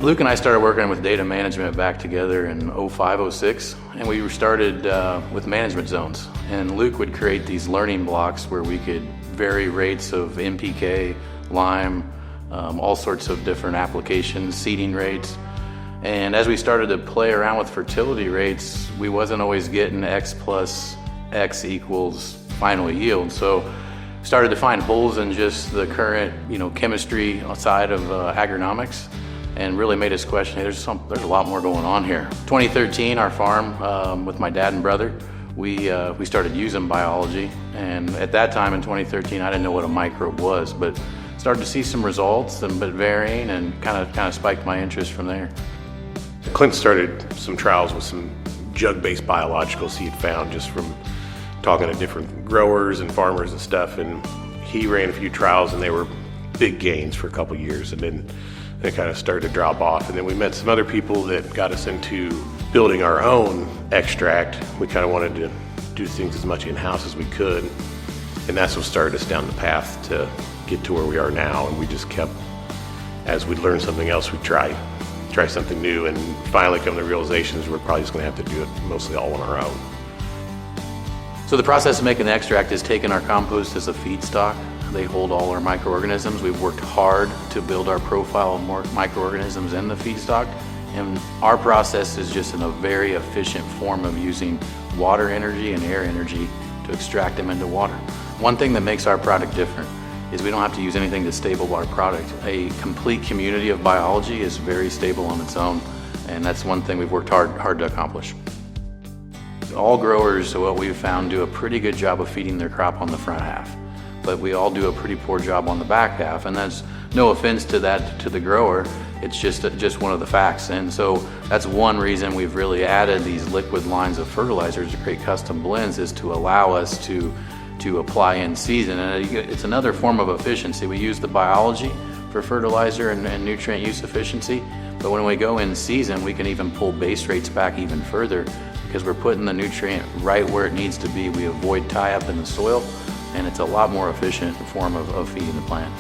Luke and I started working with data management back together in 05, 06, and we started with management zones. And Luke would create these learning blocks where we could vary rates of NPK, lime, all sorts of different applications, seeding rates. And as we started to play around with fertility rates, we wasn't always getting X plus X equals final yield. So started to find holes in just the current, chemistry side of agronomics, and really made us question, hey, there's a lot more going on here. 2013, our farm with my dad and brother, we started using biology, and at that time in 2013, I didn't know what a microbe was, but started to see some results, but varying, and kind of spiked my interest from there. Clint started some trials with some jug-based biologicals he had found just from talking to different growers and farmers and stuff, and he ran a few trials and they were big gains for a couple years, and then it kind of started to drop off. And then we met some other people that got us into building our own extract. We kind of wanted to do things as much in-house as we could, and that's what started us down the path to get to where we are now. And we just kept, as we'd learn something else, we'd try something new, and finally come to the realizations we're probably just going to have to do it mostly all on our own. So the process of making the extract is taking our compost as a feedstock. They hold all our microorganisms. We've worked hard to build our profile of more microorganisms in the feedstock, and our process is just in a very efficient form of using water energy and air energy to extract them into water. One thing that makes our product different is we don't have to use anything to stable our product. A complete community of biology is very stable on its own, and that's one thing we've worked hard to accomplish. All growers, what we've found, do a pretty good job of feeding their crop on the front half, but we all do a pretty poor job on the back half, and that's no offense to the grower. It's just one of the facts. And so that's one reason we've really added these liquid lines of fertilizers to create custom blends, is to allow us to apply in season. And it's another form of efficiency. We use the biology for fertilizer and nutrient use efficiency, but when we go in season, we can even pull base rates back even further, because we're putting the nutrient right where it needs to be. We avoid tie up in the soil, and it's a lot more efficient form of feeding the plant.